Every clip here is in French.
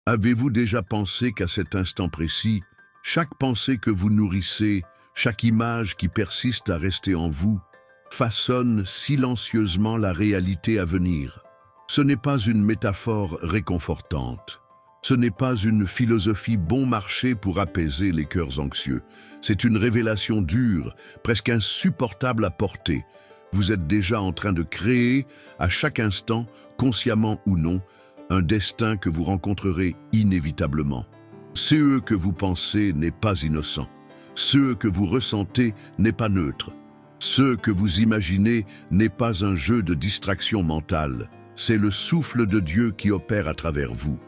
Avez-vous déjà pensé qu'à cet instant précis, chaque pensée que vous nourrissez, chaque image qui persiste à rester en vous, façonne silencieusement la réalité à venir? Ce n'est pas une métaphore réconfortante. Ce n'est pas une philosophie bon marché pour apaiser les cœurs anxieux. C'est une révélation dure, presque insupportable à porter. Vous êtes déjà en train de créer, à chaque instant, consciemment ou non, un destin que vous rencontrerez inévitablement. Ce que vous pensez n'est pas innocent. Ce que vous ressentez n'est pas neutre. Ce que vous imaginez n'est pas un jeu de distraction mentale. C'est le souffle de Dieu qui opère à travers vous.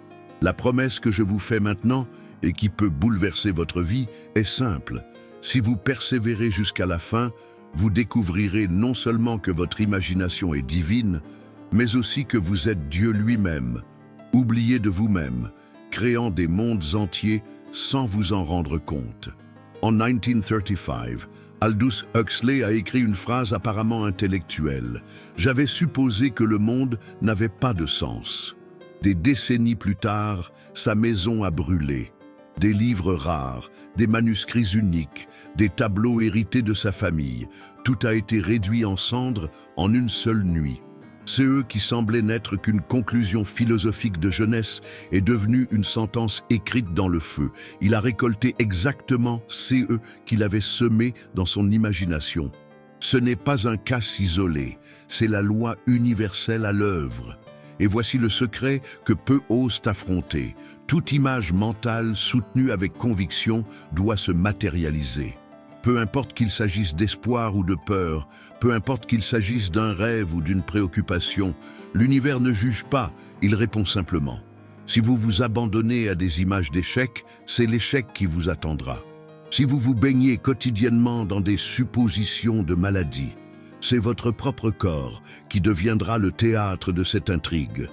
La promesse que je vous fais maintenant, et qui peut bouleverser votre vie, est simple. Si vous persévérez jusqu'à la fin, vous découvrirez non seulement que votre imagination est divine, mais aussi que vous êtes Dieu lui-même, oublié de vous-même, créant des mondes entiers sans vous en rendre compte. En 1935, Aldous Huxley a écrit une phrase apparemment intellectuelle. « J'avais supposé que le monde n'avait pas de sens. » Des décennies plus tard, sa maison a brûlé. Des livres rares, des manuscrits uniques, des tableaux hérités de sa famille, tout a été réduit en cendres en une seule nuit. Ce qui semblait n'être qu'une conclusion philosophique de jeunesse est devenu une sentence écrite dans le feu. Il a récolté exactement ce qu'il avait semé dans son imagination. Ce n'est pas un cas isolé, c'est la loi universelle à l'œuvre. Et voici le secret que peu osent affronter. Toute image mentale soutenue avec conviction doit se matérialiser. Peu importe qu'il s'agisse d'espoir ou de peur, peu importe qu'il s'agisse d'un rêve ou d'une préoccupation, l'univers ne juge pas, il répond simplement. Si vous vous abandonnez à des images d'échec, c'est l'échec qui vous attendra. Si vous vous baignez quotidiennement dans des suppositions de maladie, c'est votre propre corps qui deviendra le théâtre de cette intrigue.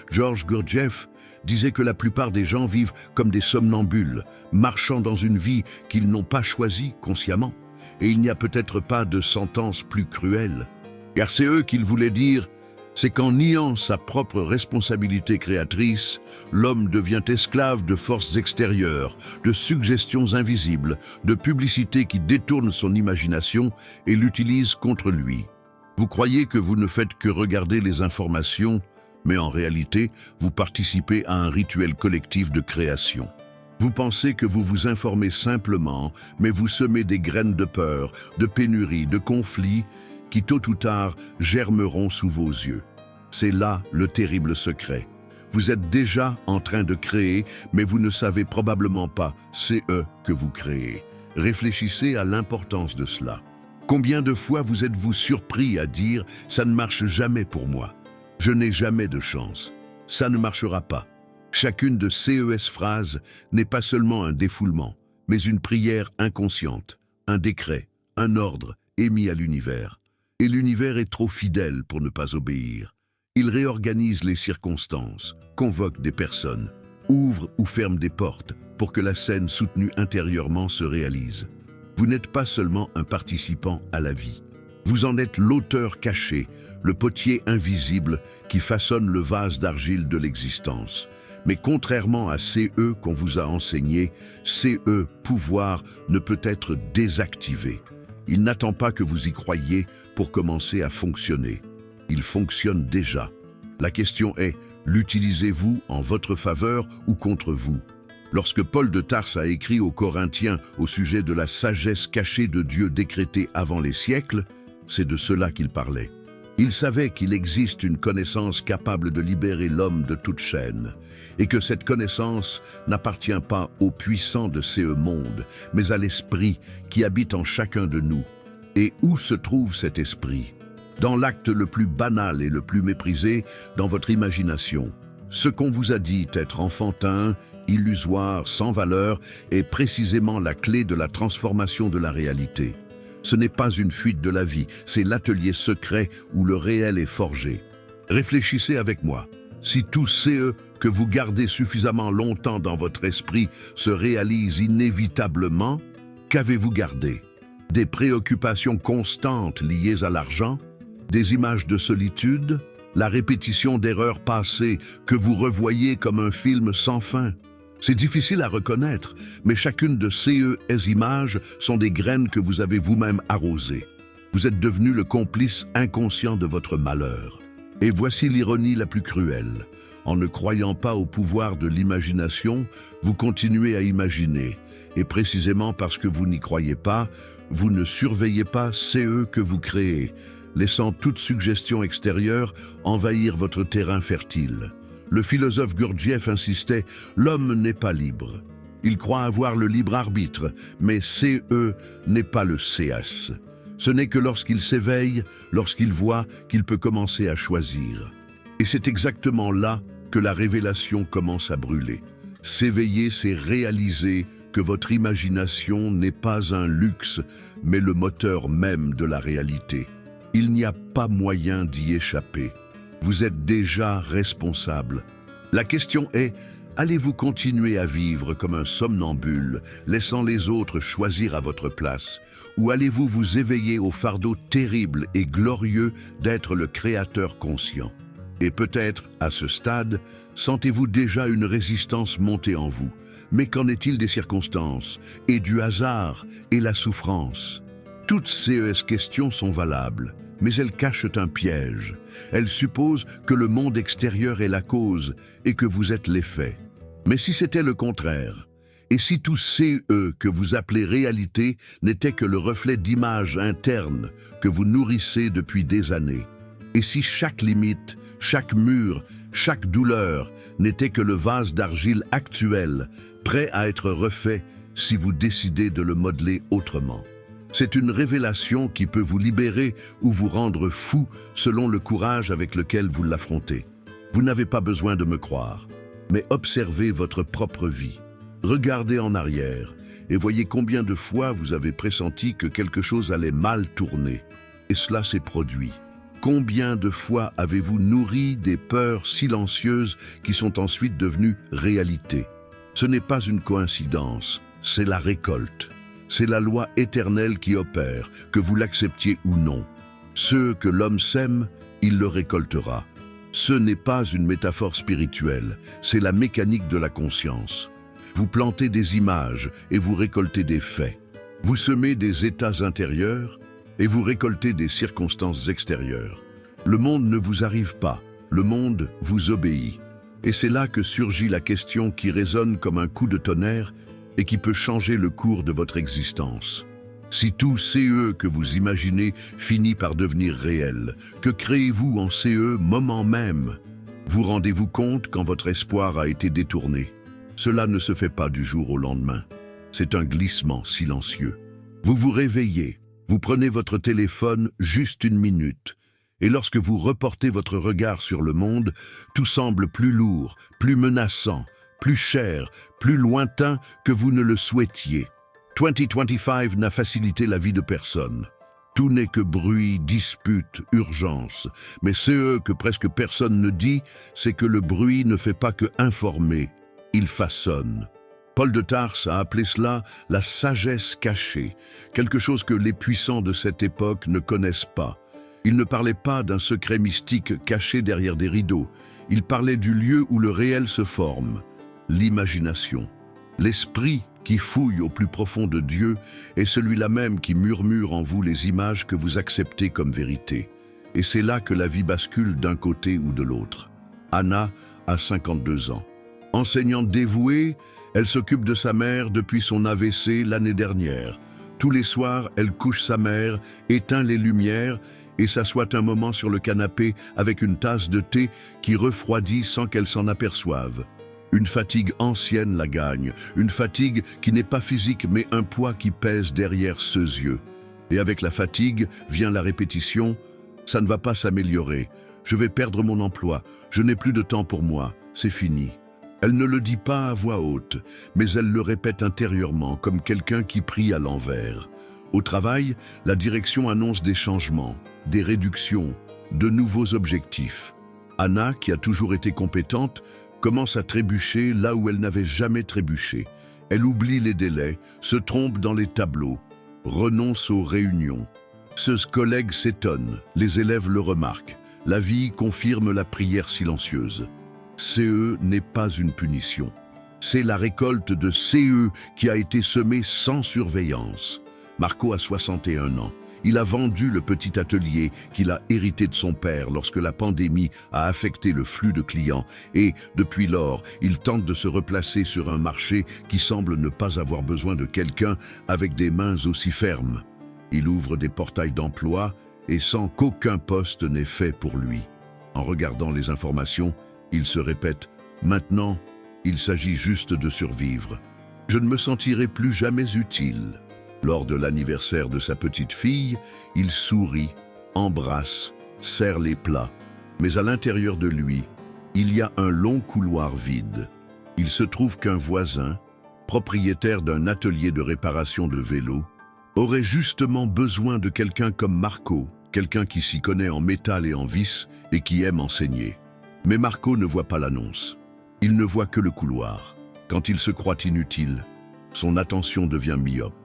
Georges Gurdjieff disait que la plupart des gens vivent comme des somnambules, marchant dans une vie qu'ils n'ont pas choisie consciemment. Et il n'y a peut-être pas de sentence plus cruelle. Car c'est eux qu'il voulait dire, c'est qu'en niant sa propre responsabilité créatrice, l'homme devient esclave de forces extérieures, de suggestions invisibles, de publicités qui détournent son imagination et l'utilisent contre lui. Vous croyez que vous ne faites que regarder les informations, mais en réalité, vous participez à un rituel collectif de création. Vous pensez que vous vous informez simplement, mais vous semez des graines de peur, de pénurie, de conflits, qui tôt ou tard germeront sous vos yeux. C'est là le terrible secret. Vous êtes déjà en train de créer, mais vous ne savez probablement pas, c'est eux que vous créez. Réfléchissez à l'importance de cela. Combien de fois vous êtes-vous surpris à dire « ça ne marche jamais pour moi ». Je n'ai jamais de chance. Ça ne marchera pas. Chacune de ces phrases n'est pas seulement un défoulement, mais une prière inconsciente, un décret, un ordre émis à l'univers. Et l'univers est trop fidèle pour ne pas obéir. Il réorganise les circonstances, convoque des personnes, ouvre ou ferme des portes pour que la scène soutenue intérieurement se réalise. Vous n'êtes pas seulement un participant à la vie. Vous en êtes l'auteur caché, le potier invisible qui façonne le vase d'argile de l'existence. Mais contrairement à CE qu'on vous a enseigné, CE pouvoir ne peut être désactivé. Il n'attend pas que vous y croyiez pour commencer à fonctionner. Il fonctionne déjà. La question est, l'utilisez-vous en votre faveur ou contre vous? Lorsque Paul de Tarse a écrit aux Corinthiens au sujet de la sagesse cachée de Dieu décrétée avant les siècles, c'est de cela qu'il parlait. Il savait qu'il existe une connaissance capable de libérer l'homme de toute chaîne, et que cette connaissance n'appartient pas aux puissants de ce monde, mais à l'esprit qui habite en chacun de nous. Et où se trouve cet esprit? Dans l'acte le plus banal et le plus méprisé, dans votre imagination. Ce qu'on vous a dit être enfantin, illusoire, sans valeur, est précisément la clé de la transformation de la réalité. Ce n'est pas une fuite de la vie, c'est l'atelier secret où le réel est forgé. Réfléchissez avec moi. Si tous ces que vous gardez suffisamment longtemps dans votre esprit se réalisent inévitablement, qu'avez-vous gardé? Des préoccupations constantes liées à l'argent? Des images de solitude? la répétition d'erreurs passées que vous revoyez comme un film sans fin. C'est difficile à reconnaître, mais chacune de ces images sont des graines que vous avez vous-même arrosées. Vous êtes devenu le complice inconscient de votre malheur. Et voici l'ironie la plus cruelle. En ne croyant pas au pouvoir de l'imagination, vous continuez à imaginer. Et précisément parce que vous n'y croyez pas, vous ne surveillez pas CE que vous créez, laissant toute suggestion extérieure envahir votre terrain fertile. Le philosophe Gurdjieff insistait, l'homme n'est pas libre. Il croit avoir le libre arbitre, mais CE n'est pas le CS. Ce n'est que lorsqu'il s'éveille, lorsqu'il voit qu'il peut commencer à choisir. Et c'est exactement là que la révélation commence à brûler. S'éveiller, c'est réaliser que votre imagination n'est pas un luxe, mais le moteur même de la réalité. Il n'y a pas moyen d'y échapper. Vous êtes déjà responsable. La question est, allez-vous continuer à vivre comme un somnambule, laissant les autres choisir à votre place, ou allez-vous vous éveiller au fardeau terrible et glorieux d'être le créateur conscient? Et peut-être, à ce stade, sentez-vous déjà une résistance monter en vous. Mais qu'en est-il des circonstances, et du hasard, et la souffrance? Toutes ces questions sont valables, mais elles cachent un piège. Elles supposent que le monde extérieur est la cause, et que vous êtes l'effet. Mais si c'était le contraire, et si tous ces que vous appelez réalité n'étaient que le reflet d'images internes que vous nourrissez depuis des années, et si chaque limite, chaque mur, chaque douleur n'était que le vase d'argile actuel, prêt à être refait si vous décidez de le modeler autrement. C'est une révélation qui peut vous libérer ou vous rendre fou selon le courage avec lequel vous l'affrontez. Vous n'avez pas besoin de me croire, mais observez votre propre vie. Regardez en arrière et voyez combien de fois vous avez pressenti que quelque chose allait mal tourner. Et cela s'est produit. Combien de fois avez-vous nourri des peurs silencieuses qui sont ensuite devenues réalité? Ce n'est pas une coïncidence, c'est la récolte. C'est la loi éternelle qui opère, que vous l'acceptiez ou non. Ce que l'homme sème, il le récoltera. Ce n'est pas une métaphore spirituelle, c'est la mécanique de la conscience. Vous plantez des images et vous récoltez des faits. Vous semez des états intérieurs et vous récoltez des circonstances extérieures. Le monde ne vous arrive pas, le monde vous obéit. Et c'est là que surgit la question qui résonne comme un coup de tonnerre et qui peut changer le cours de votre existence. Si tout CE que vous imaginez finit par devenir réel, que créez-vous en CE moment même? Vous rendez-vous compte quand votre espoir a été détourné? Cela ne se fait pas du jour au lendemain. C'est un glissement silencieux. Vous vous réveillez, vous prenez votre téléphone juste une minute, et lorsque vous reportez votre regard sur le monde, tout semble plus lourd, plus menaçant, plus cher, plus lointain que vous ne le souhaitiez. 2025 n'a facilité la vie de personne. Tout n'est que bruit, dispute, urgence. Mais ce que presque personne ne dit, c'est que le bruit ne fait pas que informer, il façonne. Paul de Tarse a appelé cela la sagesse cachée, quelque chose que les puissants de cette époque ne connaissent pas. Il ne parlait pas d'un secret mystique caché derrière des rideaux, il parlait du lieu où le réel se forme, l'imagination. L'esprit qui fouille au plus profond de Dieu est celui-là même qui murmure en vous les images que vous acceptez comme vérité. Et c'est là que la vie bascule d'un côté ou de l'autre. Anna a 52 ans. Enseignante dévouée, elle s'occupe de sa mère depuis son AVC l'année dernière. Tous les soirs, elle couche sa mère, éteint les lumières et s'assoit un moment sur le canapé avec une tasse de thé qui refroidit sans qu'elle s'en aperçoive. Une fatigue ancienne la gagne, une fatigue qui n'est pas physique mais un poids qui pèse derrière ses yeux. Et avec la fatigue vient la répétition, ça ne va pas s'améliorer, je vais perdre mon emploi, je n'ai plus de temps pour moi, c'est fini. Elle ne le dit pas à voix haute, mais elle le répète intérieurement comme quelqu'un qui prie à l'envers. Au travail, la direction annonce des changements, des réductions, de nouveaux objectifs. Anna, qui a toujours été compétente, commence à trébucher là où elle n'avait jamais trébuché. Elle oublie les délais, se trompe dans les tableaux, renonce aux réunions. Ce collègue s'étonne, les élèves le remarquent. La vie confirme la prière silencieuse. CE n'est pas une punition. C'est la récolte de CE qui a été semée sans surveillance. Marco a 61 ans. Il a vendu le petit atelier qu'il a hérité de son père lorsque la pandémie a affecté le flux de clients et, depuis lors, il tente de se replacer sur un marché qui semble ne pas avoir besoin de quelqu'un avec des mains aussi fermes. Il ouvre des portails d'emploi et sent qu'aucun poste n'est fait pour lui. En regardant les informations, il se répète « Maintenant, il s'agit juste de survivre. Je ne me sentirai plus jamais utile. » Lors de l'anniversaire de sa petite fille, il sourit, embrasse, serre les plats. Mais à l'intérieur de lui, il y a un long couloir vide. Il se trouve qu'un voisin, propriétaire d'un atelier de réparation de vélos, aurait justement besoin de quelqu'un comme Marco, quelqu'un qui s'y connaît en métal et en vis et qui aime enseigner. Mais Marco ne voit pas l'annonce. Il ne voit que le couloir. Quand il se croit inutile, son attention devient myope.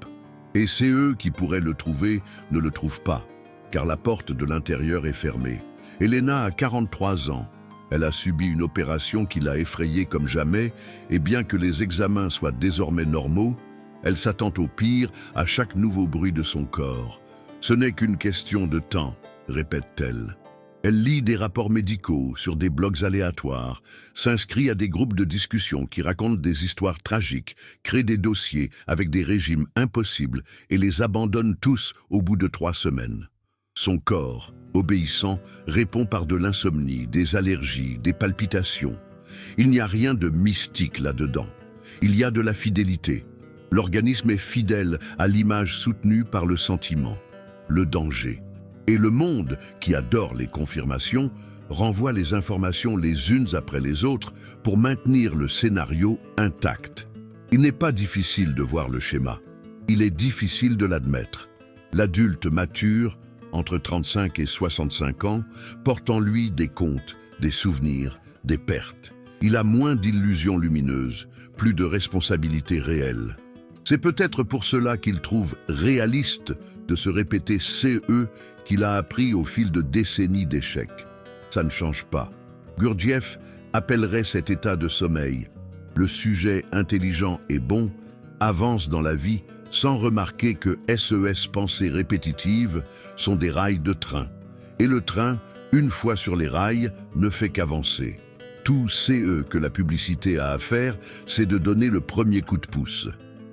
Et c'est eux qui pourraient le trouver, ne le trouvent pas, car la porte de l'intérieur est fermée. Elena a 43 ans. Elle a subi une opération qui l'a effrayée comme jamais, et bien que les examens soient désormais normaux, elle s'attend au pire à chaque nouveau bruit de son corps. Ce n'est qu'une question de temps, répète-t-elle. Elle lit des rapports médicaux sur des blogs aléatoires, s'inscrit à des groupes de discussion qui racontent des histoires tragiques, crée des dossiers avec des régimes impossibles et les abandonne tous au bout de 3 semaines. Son corps, obéissant, répond par de l'insomnie, des allergies, des palpitations. Il n'y a rien de mystique là-dedans. Il y a de la fidélité. L'organisme est fidèle à l'image soutenue par le sentiment, le danger. Et le monde, qui adore les confirmations, renvoie les informations les unes après les autres pour maintenir le scénario intact. Il n'est pas difficile de voir le schéma. Il est difficile de l'admettre. L'adulte mature, entre 35 et 65 ans, porte en lui des contes, des souvenirs, des pertes. Il a moins d'illusions lumineuses, plus de responsabilités réelles. C'est peut-être pour cela qu'il trouve réaliste de se répéter CE qu'il a appris au fil de décennies d'échecs. Ça ne change pas. Gurdjieff appellerait cet état de sommeil. Le sujet intelligent et bon avance dans la vie sans remarquer que SES pensées répétitives sont des rails de train. Et le train, une fois sur les rails, ne fait qu'avancer. Tout CE que la publicité a à faire, c'est de donner le premier coup de pouce.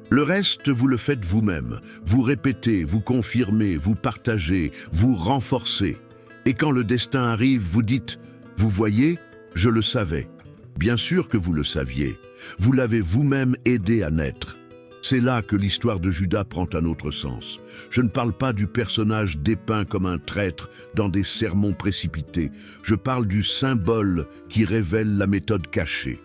Le reste, vous le faites vous-même. Vous répétez, vous confirmez, vous partagez, vous renforcez. Et quand le destin arrive, vous dites « Vous voyez, je le savais ». Bien sûr que vous le saviez. Vous l'avez vous-même aidé à naître. C'est là que l'histoire de Judas prend un autre sens. Je ne parle pas du personnage dépeint comme un traître dans des sermons précipités. Je parle du symbole qui révèle la méthode cachée.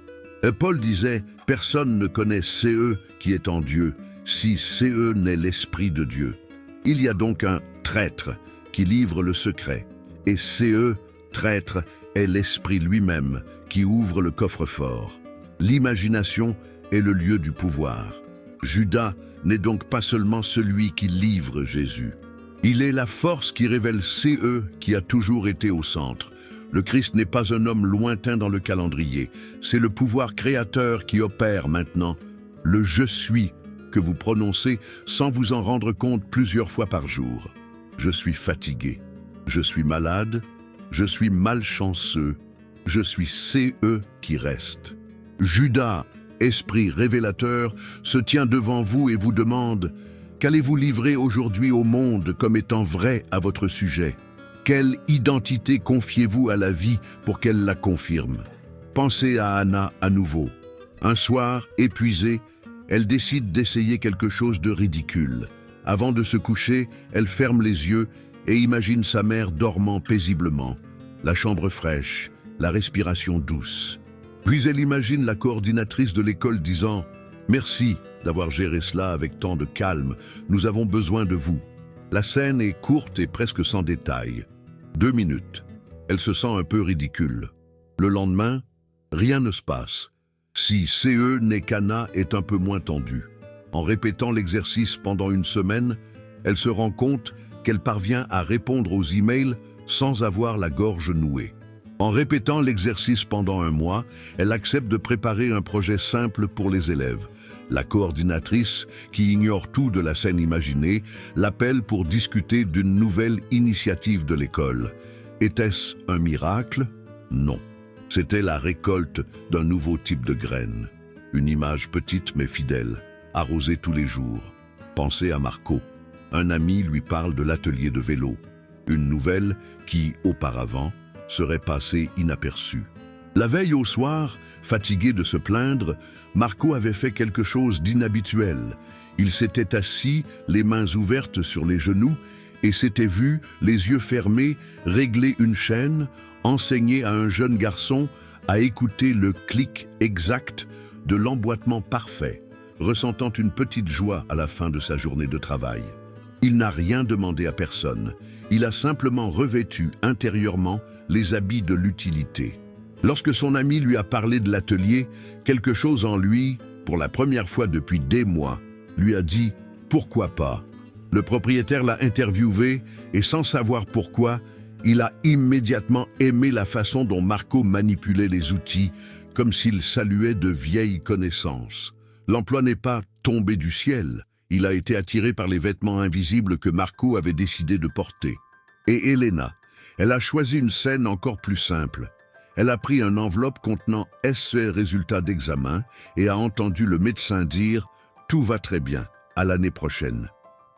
Paul disait « Personne ne connaît CE qui est en Dieu, si CE n'est l'Esprit de Dieu ». Il y a donc un traître qui livre le secret, et CE, traître, est l'Esprit lui-même qui ouvre le coffre-fort. L'imagination est le lieu du pouvoir. Judas n'est donc pas seulement celui qui livre Jésus. Il est la force qui révèle CE qui a toujours été au centre. Le Christ n'est pas un homme lointain dans le calendrier. C'est le pouvoir créateur qui opère maintenant. Le « je suis » que vous prononcez sans vous en rendre compte plusieurs fois par jour. Je suis fatigué. Je suis malade. Je suis malchanceux. Je suis CE qui reste. Judas, esprit révélateur, se tient devant vous et vous demande « Qu'allez-vous livrer aujourd'hui au monde comme étant vrai à votre sujet ?» Quelle identité confiez-vous à la vie pour qu'elle la confirme? Pensez à Anna à nouveau. Un soir, épuisée, elle décide d'essayer quelque chose de ridicule. Avant de se coucher, elle ferme les yeux et imagine sa mère dormant paisiblement. La chambre fraîche, la respiration douce. Puis elle imagine la coordinatrice de l'école disant « Merci d'avoir géré cela avec tant de calme, nous avons besoin de vous ». La scène est courte et presque sans détails. 2 minutes. Elle se sent un peu ridicule. Le lendemain, rien ne se passe. Si CE n'est qu'Anna est un peu moins tendue. En répétant l'exercice pendant une semaine, elle se rend compte qu'elle parvient à répondre aux emails sans avoir la gorge nouée. En répétant l'exercice pendant un mois, elle accepte de préparer un projet simple pour les élèves. La coordinatrice, qui ignore tout de la scène imaginée, l'appelle pour discuter d'une nouvelle initiative de l'école. Était-ce un miracle? Non. C'était la récolte d'un nouveau type de graines. Une image petite mais fidèle, arrosée tous les jours. Pensez à Marco. Un ami lui parle de l'atelier de vélo. Une nouvelle qui, auparavant, serait passée inaperçue. La veille au soir, fatigué de se plaindre, Marco avait fait quelque chose d'inhabituel. Il s'était assis, les mains ouvertes sur les genoux, et s'était vu, les yeux fermés, régler une chaîne, enseigner à un jeune garçon à écouter le clic exact de l'emboîtement parfait, ressentant une petite joie à la fin de sa journée de travail. Il n'a rien demandé à personne. Il a simplement revêtu intérieurement les habits de l'utilité. Lorsque son ami lui a parlé de l'atelier, quelque chose en lui, pour la première fois depuis des mois, lui a dit « Pourquoi pas ?» Le propriétaire l'a interviewé et sans savoir pourquoi, il a immédiatement aimé la façon dont Marco manipulait les outils, comme s'il saluait de vieilles connaissances. L'emploi n'est pas tombé du ciel. Il a été attiré par les vêtements invisibles que Marco avait décidé de porter. Et Elena, elle a choisi une scène encore plus simple. Elle a pris une enveloppe contenant ses résultats d'examen et a entendu le médecin dire « Tout va très bien, à l'année prochaine ».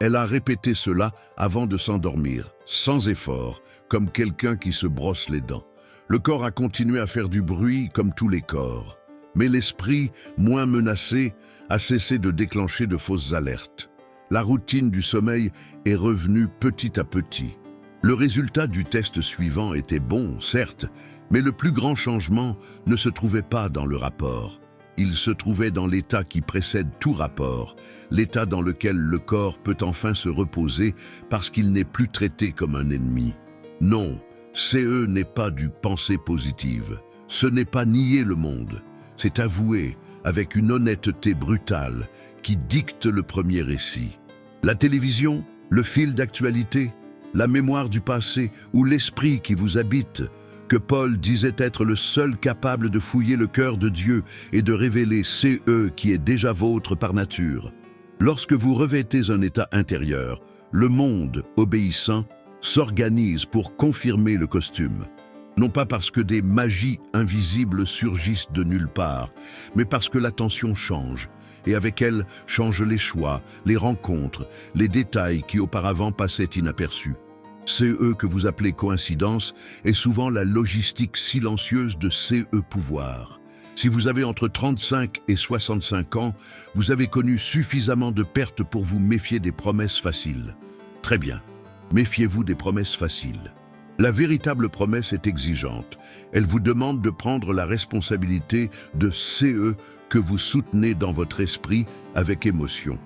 Elle a répété cela avant de s'endormir, sans effort, comme quelqu'un qui se brosse les dents. Le corps a continué à faire du bruit comme tous les corps. Mais l'esprit, moins menacé, a cessé de déclencher de fausses alertes. La routine du sommeil est revenue petit à petit. Le résultat du test suivant était bon, certes, mais le plus grand changement ne se trouvait pas dans le rapport. Il se trouvait dans l'état qui précède tout rapport, l'état dans lequel le corps peut enfin se reposer parce qu'il n'est plus traité comme un ennemi. Non, CE n'est pas du pensée positive. Ce n'est pas nier le monde. C'est avouer, avec une honnêteté brutale, qui dicte le premier récit. La télévision, le fil d'actualité, la mémoire du passé ou l'esprit qui vous habite, que Paul disait être le seul capable de fouiller le cœur de Dieu et de révéler CE qui est déjà vôtre par nature. Lorsque vous revêtez un état intérieur, le monde, obéissant, s'organise pour confirmer le costume. Non pas parce que des magies invisibles surgissent de nulle part, mais parce que l'attention change, et avec elle changent les choix, les rencontres, les détails qui auparavant passaient inaperçus. CE que vous appelez coïncidence est souvent la logistique silencieuse de CE pouvoir. Si vous avez entre 35 et 65 ans, vous avez connu suffisamment de pertes pour vous méfier des promesses faciles. Très bien, méfiez-vous des promesses faciles. La véritable promesse est exigeante. Elle vous demande de prendre la responsabilité de CE que vous soutenez dans votre esprit avec émotion.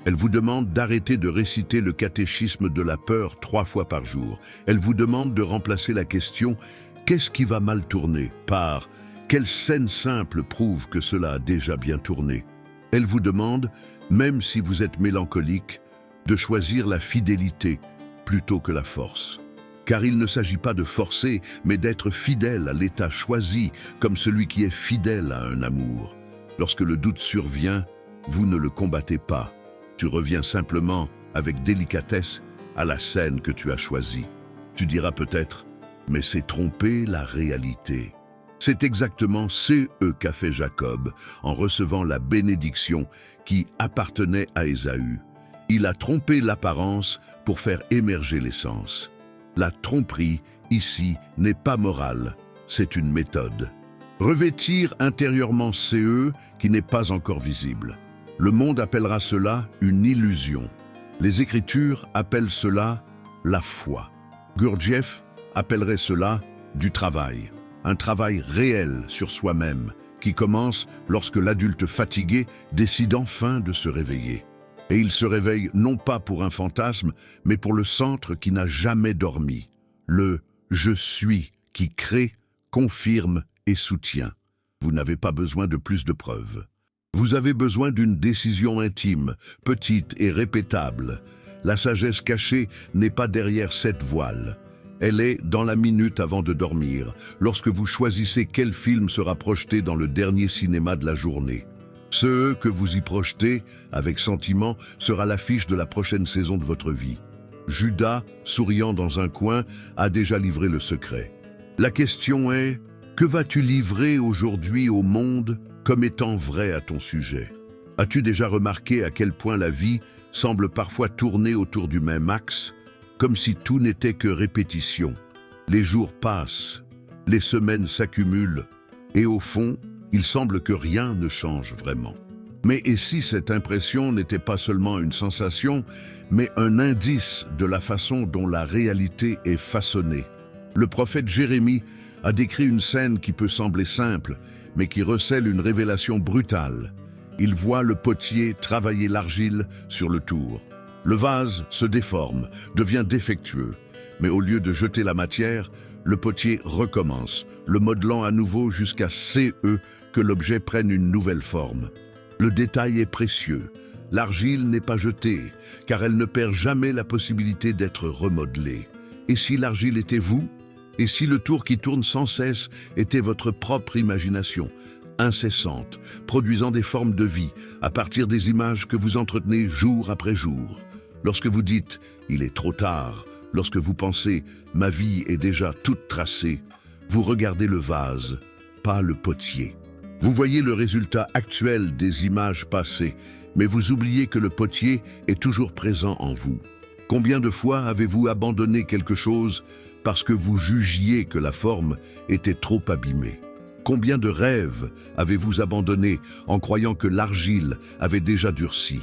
Elle vous demande d'arrêter de réciter le catéchisme de la peur 3 fois par jour. Elle vous demande de remplacer la question « Qu'est-ce qui va mal tourner ?» par « Quelle scène simple prouve que cela a déjà bien tourné ?» Elle vous demande, même si vous êtes mélancolique, de choisir la fidélité plutôt que la force. Car il ne s'agit pas de forcer, mais d'être fidèle à l'état choisi, comme celui qui est fidèle à un amour. Lorsque le doute survient, vous ne le combattez pas. Tu reviens simplement, avec délicatesse, à la scène que tu as choisie. Tu diras peut-être, mais c'est tromper la réalité. C'est exactement ce qu'a fait Jacob en recevant la bénédiction qui appartenait à Ésaü. Il a trompé l'apparence pour faire émerger l'essence. La tromperie, ici, n'est pas morale, c'est une méthode. Revêtir intérieurement CE qui n'est pas encore visible. Le monde appellera cela une illusion. Les Écritures appellent cela la foi. Gurdjieff appellerait cela du travail. Un travail réel sur soi-même qui commence lorsque l'adulte fatigué décide enfin de se réveiller. Et il se réveille non pas pour un fantasme, mais pour le centre qui n'a jamais dormi. Le « je suis » qui crée, confirme et soutient. Vous n'avez pas besoin de plus de preuves. Vous avez besoin d'une décision intime, petite et répétable. La sagesse cachée n'est pas derrière cette voile. Elle est dans la minute avant de dormir, lorsque vous choisissez quel film sera projeté dans le dernier cinéma de la journée. Ce que vous y projetez, avec sentiment, sera l'affiche de la prochaine saison de votre vie. Judas, souriant dans un coin, a déjà livré le secret. La question est, que vas-tu livrer aujourd'hui au monde comme étant vrai à ton sujet? As-tu déjà remarqué à quel point la vie semble parfois tourner autour du même axe, comme si tout n'était que répétition? Les jours passent, les semaines s'accumulent, et au fond, il semble que rien ne change vraiment. Mais et si cette impression n'était pas seulement une sensation, mais un indice de la façon dont la réalité est façonnée? Le prophète Jérémie a décrit une scène qui peut sembler simple, mais qui recèle une révélation brutale. Il voit le potier travailler l'argile sur le tour. Le vase se déforme, devient défectueux, mais au lieu de jeter la matière, le potier recommence, le modelant à nouveau jusqu'à que l'objet prenne une nouvelle forme. Le détail est précieux. L'argile n'est pas jetée, car elle ne perd jamais la possibilité d'être remodelée. Et si l'argile était vous? Et si le tour qui tourne sans cesse était votre propre imagination, incessante, produisant des formes de vie à partir des images que vous entretenez jour après jour? Lorsque vous dites « il est trop tard », lorsque vous pensez « ma vie est déjà toute tracée », vous regardez le vase, pas le potier. Vous voyez le résultat actuel des images passées, mais vous oubliez que le potier est toujours présent en vous. Combien de fois avez-vous abandonné quelque chose parce que vous jugiez que la forme était trop abîmée? Combien de rêves avez-vous abandonnés en croyant que l'argile avait déjà durci?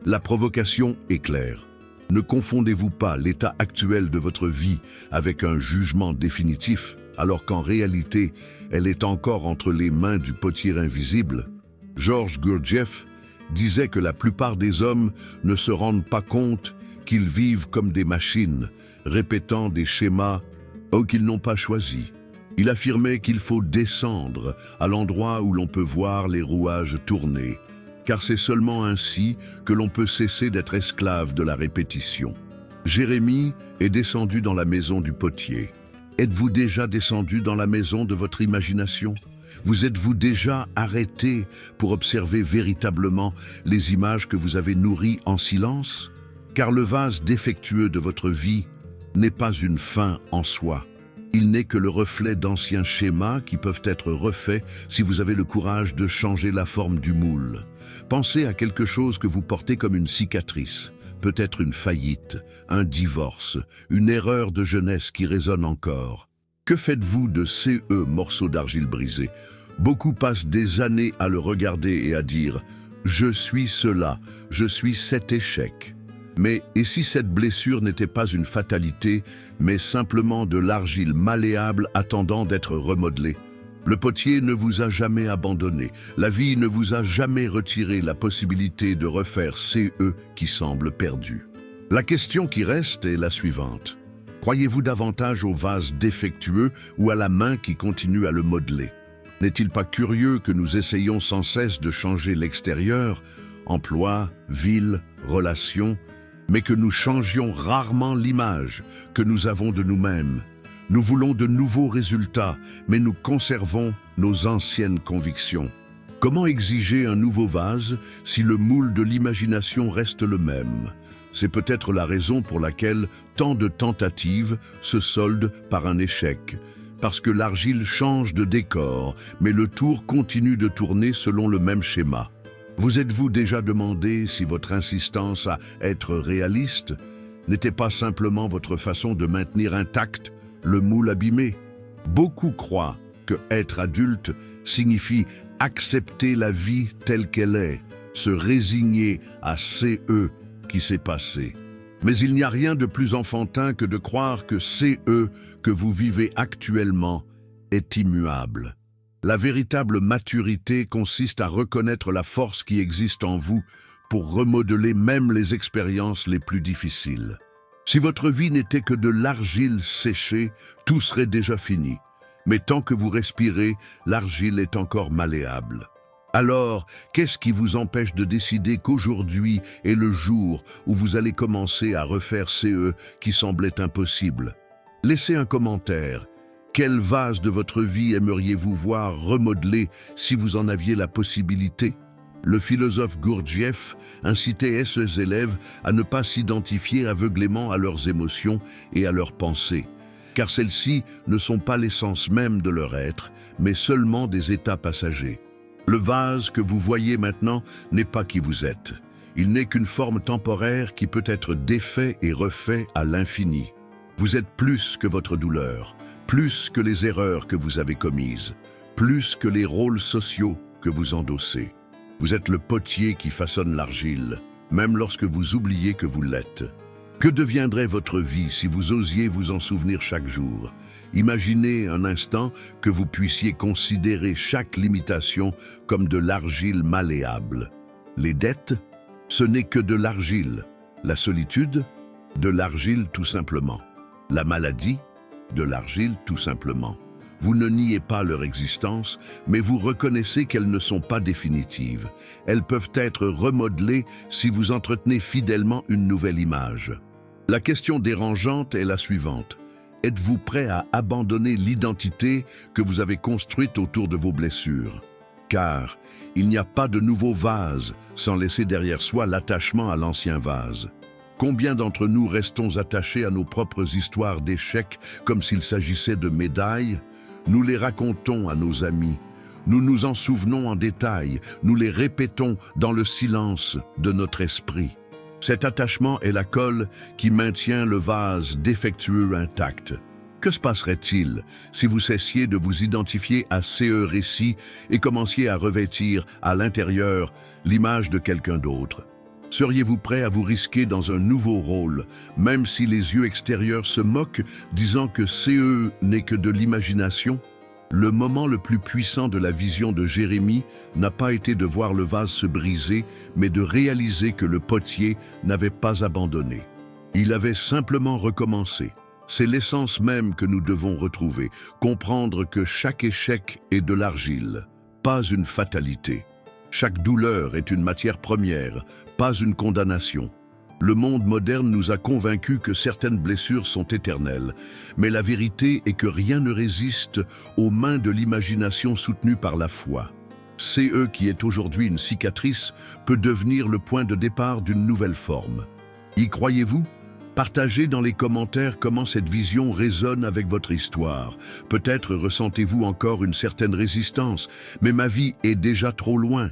La provocation est claire. Ne confondez-vous pas l'état actuel de votre vie avec un jugement définitif, alors qu'en réalité, elle est encore entre les mains du potier invisible. Georges Gurdjieff disait que la plupart des hommes ne se rendent pas compte qu'ils vivent comme des machines, répétant des schémas qu'ils n'ont pas choisis. Il affirmait qu'il faut descendre à l'endroit où l'on peut voir les rouages tourner, car c'est seulement ainsi que l'on peut cesser d'être esclave de la répétition. Jérémie est descendu dans la maison du potier. Êtes-vous déjà descendu dans la maison de votre imagination? Vous êtes-vous déjà arrêté pour observer véritablement les images que vous avez nourries en silence? Car le vase défectueux de votre vie n'est pas une fin en soi. Il n'est que le reflet d'anciens schémas qui peuvent être refaits si vous avez le courage de changer la forme du moule. Pensez à quelque chose que vous portez comme une cicatrice. Peut-être une faillite, un divorce, une erreur de jeunesse qui résonne encore. Que faites-vous de ces morceaux d'argile brisés? Beaucoup passent des années à le regarder et à dire « Je suis cela, je suis cet échec ». Mais et si cette blessure n'était pas une fatalité, mais simplement de l'argile malléable attendant d'être remodelée? Le potier ne vous a jamais abandonné. La vie ne vous a jamais retiré la possibilité de refaire qui semblent perdus. La question qui reste est la suivante. Croyez-vous davantage au vase défectueux ou à la main qui continue à le modeler? N'est-il pas curieux que nous essayions sans cesse de changer l'extérieur, emploi, ville, relations, mais que nous changions rarement l'image que nous avons de nous-mêmes? Nous voulons de nouveaux résultats, mais nous conservons nos anciennes convictions. Comment exiger un nouveau vase si le moule de l'imagination reste le même? C'est peut-être la raison pour laquelle tant de tentatives se soldent par un échec. Parce que l'argile change de décor, mais le tour continue de tourner selon le même schéma. Vous êtes-vous déjà demandé si votre insistance à être réaliste n'était pas simplement votre façon de maintenir intact le moule abîmé? Beaucoup croient que être adulte signifie accepter la vie telle qu'elle est, se résigner à qui s'est passé. Mais il n'y a rien de plus enfantin que de croire que que vous vivez actuellement est immuable. La véritable maturité consiste à reconnaître la force qui existe en vous pour remodeler même les expériences les plus difficiles. Si votre vie n'était que de l'argile séchée, tout serait déjà fini. Mais tant que vous respirez, l'argile est encore malléable. Alors, qu'est-ce qui vous empêche de décider qu'aujourd'hui est le jour où vous allez commencer à refaire qui semblaient impossibles? Laissez un commentaire. Quel vase de votre vie aimeriez-vous voir remodelé si vous en aviez la possibilité? Le philosophe Gurdjieff incitait ses élèves à ne pas s'identifier aveuglément à leurs émotions et à leurs pensées, car celles-ci ne sont pas l'essence même de leur être, mais seulement des états passagers. Le vase que vous voyez maintenant n'est pas qui vous êtes. Il n'est qu'une forme temporaire qui peut être défait et refait à l'infini. Vous êtes plus que votre douleur, plus que les erreurs que vous avez commises, plus que les rôles sociaux que vous endossez. Vous êtes le potier qui façonne l'argile, même lorsque vous oubliez que vous l'êtes. Que deviendrait votre vie si vous osiez vous en souvenir chaque jour? Imaginez un instant que vous puissiez considérer chaque limitation comme de l'argile malléable. Les dettes, ce n'est que de l'argile. La solitude, de l'argile tout simplement. La maladie, de l'argile tout simplement. Vous ne niez pas leur existence, mais vous reconnaissez qu'elles ne sont pas définitives. Elles peuvent être remodelées si vous entretenez fidèlement une nouvelle image. La question dérangeante est la suivante. Êtes-vous prêt à abandonner l'identité que vous avez construite autour de vos blessures? Car il n'y a pas de nouveau vase sans laisser derrière soi l'attachement à l'ancien vase. Combien d'entre nous restons attachés à nos propres histoires d'échecs comme s'il s'agissait de médailles? Nous les racontons à nos amis, nous nous en souvenons en détail, nous les répétons dans le silence de notre esprit. Cet attachement est la colle qui maintient le vase défectueux intact. Que se passerait-il si vous cessiez de vous identifier à ces récits et commenciez à revêtir à l'intérieur l'image de quelqu'un d'autre? Seriez-vous prêt à vous risquer dans un nouveau rôle, même si les yeux extérieurs se moquent, disant que CE n'est que de l'imagination? Le moment le plus puissant de la vision de Jérémie n'a pas été de voir le vase se briser, mais de réaliser que le potier n'avait pas abandonné. Il avait simplement recommencé. C'est l'essence même que nous devons retrouver, comprendre que chaque échec est de l'argile, pas une fatalité. Chaque douleur est une matière première, pas une condamnation. Le monde moderne nous a convaincus que certaines blessures sont éternelles, mais la vérité est que rien ne résiste aux mains de l'imagination soutenue par la foi. CE qui est aujourd'hui une cicatrice peut devenir le point de départ d'une nouvelle forme. Y croyez-vous? Partagez dans les commentaires comment cette vision résonne avec votre histoire. Peut-être ressentez-vous encore une certaine résistance, mais ma vie est déjà trop loin.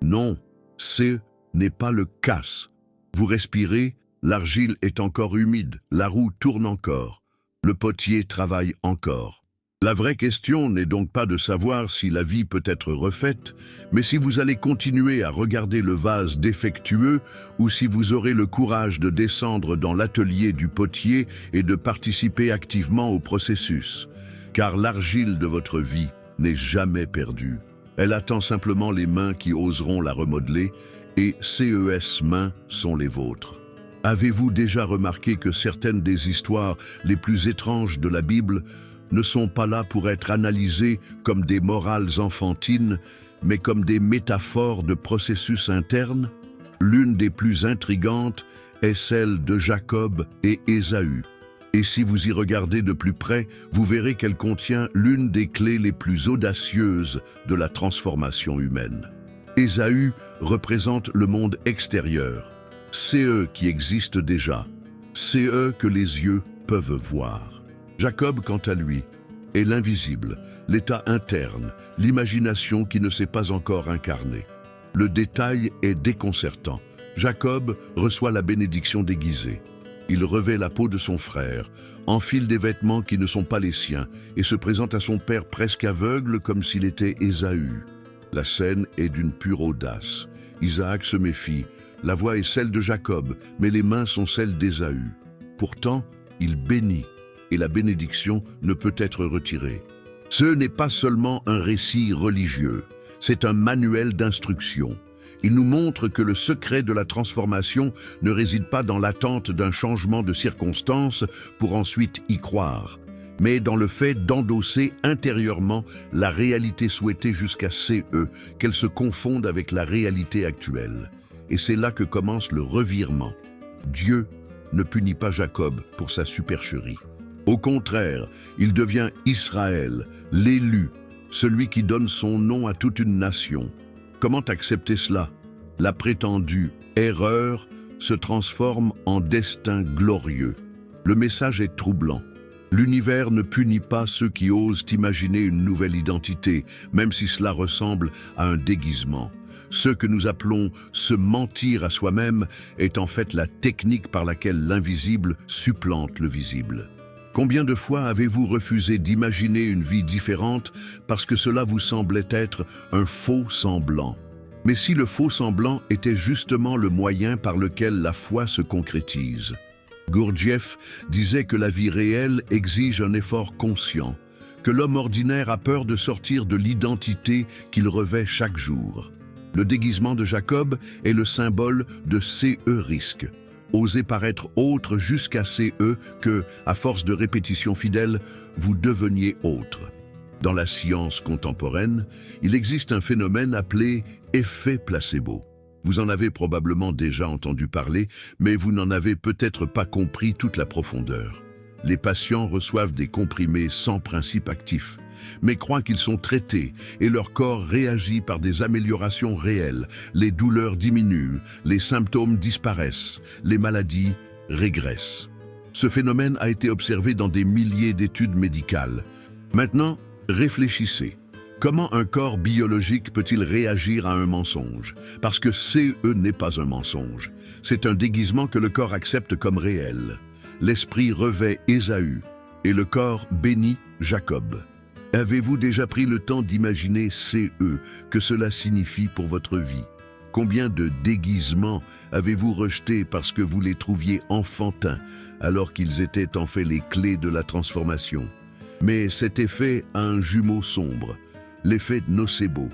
Non, ce n'est pas le casse. Vous respirez, l'argile est encore humide, la roue tourne encore, le potier travaille encore. La vraie question n'est donc pas de savoir si la vie peut être refaite, mais si vous allez continuer à regarder le vase défectueux ou si vous aurez le courage de descendre dans l'atelier du potier et de participer activement au processus. Car l'argile de votre vie n'est jamais perdue. Elle attend simplement les mains qui oseront la remodeler, et ces mains sont les vôtres. Avez-vous déjà remarqué que certaines des histoires les plus étranges de la Bible ne sont pas là pour être analysées comme des morales enfantines, mais comme des métaphores de processus internes? L'une des plus intrigantes est celle de Jacob et Ésaü. Et si vous y regardez de plus près, vous verrez qu'elle contient l'une des clés les plus audacieuses de la transformation humaine. Ésaü représente le monde extérieur, CE qui existe déjà, CE que les yeux peuvent voir. Jacob, quant à lui, est l'invisible, l'état interne, l'imagination qui ne s'est pas encore incarnée. Le détail est déconcertant. Jacob reçoit la bénédiction déguisée. Il revêt la peau de son frère, enfile des vêtements qui ne sont pas les siens et se présente à son père presque aveugle comme s'il était Ésaü. La scène est d'une pure audace. Isaac se méfie. La voix est celle de Jacob, mais les mains sont celles d'Ésaü. Pourtant, il bénit et la bénédiction ne peut être retirée. Ce n'est pas seulement un récit religieux, c'est un manuel d'instruction. Il nous montre que le secret de la transformation ne réside pas dans l'attente d'un changement de circonstances pour ensuite y croire, mais dans le fait d'endosser intérieurement la réalité souhaitée jusqu'à CE, qu'elle se confonde avec la réalité actuelle. Et c'est là que commence le revirement. Dieu ne punit pas Jacob pour sa supercherie. Au contraire, il devient Israël, l'élu, celui qui donne son nom à toute une nation. Comment accepter cela? La prétendue erreur se transforme en destin glorieux. Le message est troublant. L'univers ne punit pas ceux qui osent imaginer une nouvelle identité, même si cela ressemble à un déguisement. Ce que nous appelons se mentir à soi-même est en fait la technique par laquelle l'invisible supplante le visible. Combien de fois avez-vous refusé d'imaginer une vie différente parce que cela vous semblait être un faux semblant? Mais si le faux semblant était justement le moyen par lequel la foi se concrétise? Gurdjieff disait que la vie réelle exige un effort conscient, que l'homme ordinaire a peur de sortir de l'identité qu'il revêt chaque jour. Le déguisement de Jacob est le symbole de ces risques. Osez paraître autre jusqu'à ces que, à force de répétition fidèle, vous deveniez autre. Dans la science contemporaine, il existe un phénomène appelé effet placebo. Vous en avez probablement déjà entendu parler, mais vous n'en avez peut-être pas compris toute la profondeur. Les patients reçoivent des comprimés sans principe actif, mais croient qu'ils sont traités et leur corps réagit par des améliorations réelles. Les douleurs diminuent, les symptômes disparaissent, les maladies régressent. Ce phénomène a été observé dans des milliers d'études médicales. Maintenant, réfléchissez. Comment un corps biologique peut-il réagir à un mensonge? Parce que CE n'est pas un mensonge. C'est un déguisement que le corps accepte comme réel. L'esprit revêt Ésaü et le corps bénit Jacob. Avez-vous déjà pris le temps d'imaginer CE, que cela signifie pour votre vie? Combien de déguisements avez-vous rejetés parce que vous les trouviez enfantins, alors qu'ils étaient en fait les clés de la transformation? Mais cet effet a un jumeau sombre, l'effet nocebo.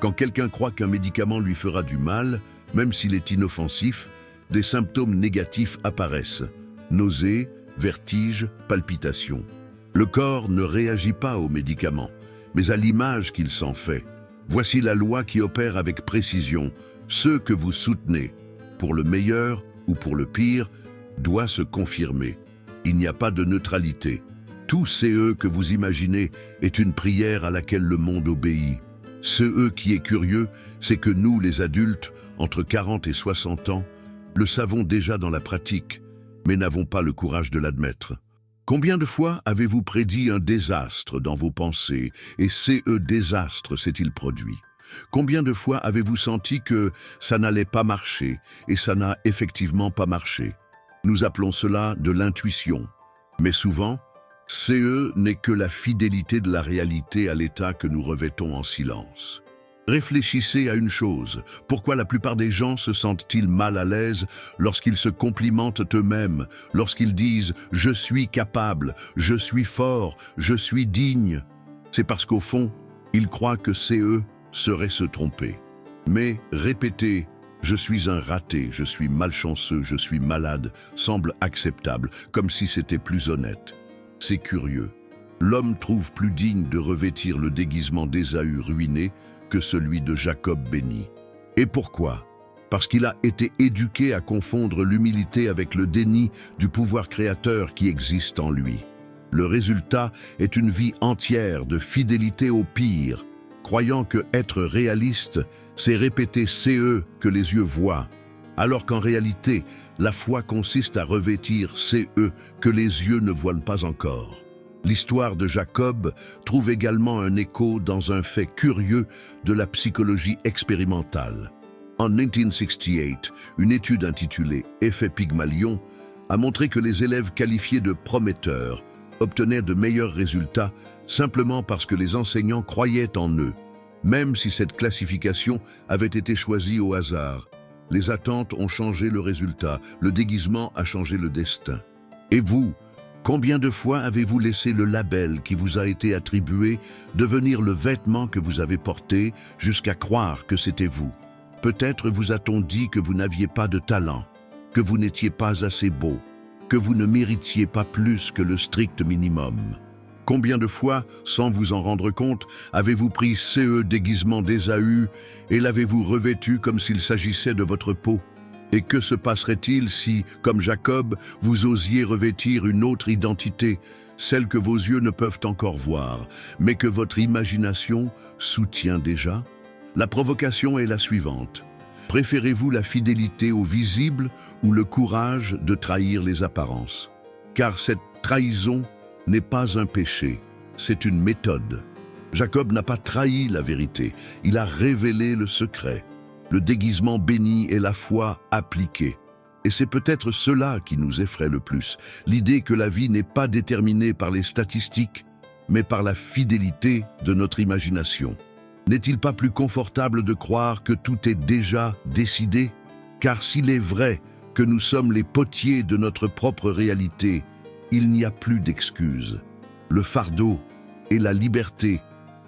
Quand quelqu'un croit qu'un médicament lui fera du mal, même s'il est inoffensif, des symptômes négatifs apparaissent. Nausées, vertiges, palpitations. Le corps ne réagit pas aux médicaments, mais à l'image qu'il s'en fait. Voici la loi qui opère avec précision. Ceux que vous soutenez, pour le meilleur ou pour le pire, doit se confirmer. Il n'y a pas de neutralité. Tout CE que vous imaginez est une prière à laquelle le monde obéit. CE qui est curieux, c'est que nous, les adultes, entre 40 et 60 ans, le savons déjà dans la pratique, mais n'avons pas le courage de l'admettre. Combien de fois avez-vous prédit un désastre dans vos pensées et CE désastre s'est-il produit? Combien de fois avez-vous senti que ça n'allait pas marcher et ça n'a effectivement pas marché? Nous appelons cela de l'intuition, mais souvent, CE n'est que la fidélité de la réalité à l'état que nous revêtons en silence. Réfléchissez à une chose, pourquoi la plupart des gens se sentent-ils mal à l'aise lorsqu'ils se complimentent eux-mêmes, lorsqu'ils disent « je suis capable, je suis fort, je suis digne ». C'est parce qu'au fond, ils croient que CE serait se tromper. Mais répéter « je suis un raté, je suis malchanceux, je suis malade » semble acceptable, comme si c'était plus honnête. C'est curieux. L'homme trouve plus digne de revêtir le déguisement d'Ésaü ruiné que celui de Jacob béni. Et pourquoi? Parce qu'il a été éduqué à confondre l'humilité avec le déni du pouvoir créateur qui existe en lui. Le résultat est une vie entière de fidélité au pire, croyant que être réaliste, c'est répéter CE que les yeux voient, alors qu'en réalité, la foi consiste à revêtir CE que les yeux ne voient pas encore. L'histoire de Jacob trouve également un écho dans un fait curieux de la psychologie expérimentale. En 1968, une étude intitulée « Effet Pygmalion » a montré que les élèves qualifiés de prometteurs obtenaient de meilleurs résultats simplement parce que les enseignants croyaient en eux, même si cette classification avait été choisie au hasard. Les attentes ont changé le résultat, le déguisement a changé le destin. Et vous, combien de fois avez-vous laissé le label qui vous a été attribué devenir le vêtement que vous avez porté jusqu'à croire que c'était vous? Peut-être vous a-t-on dit que vous n'aviez pas de talent, que vous n'étiez pas assez beau, que vous ne méritiez pas plus que le strict minimum. Combien de fois, sans vous en rendre compte, avez-vous pris CE déguisement d'Ésaü et l'avez-vous revêtu comme s'il s'agissait de votre peau? Et que se passerait-il si, comme Jacob, vous osiez revêtir une autre identité, celle que vos yeux ne peuvent encore voir, mais que votre imagination soutient déjà? La provocation est la suivante. Préférez-vous la fidélité au visible ou le courage de trahir les apparences? Car cette trahison n'est pas un péché, c'est une méthode. Jacob n'a pas trahi la vérité, il a révélé le secret. Le déguisement béni est la foi appliquée. Et c'est peut-être cela qui nous effraie le plus, l'idée que la vie n'est pas déterminée par les statistiques, mais par la fidélité de notre imagination. N'est-il pas plus confortable de croire que tout est déjà décidé? Car s'il est vrai que nous sommes les potiers de notre propre réalité, il n'y a plus d'excuses. Le fardeau et la liberté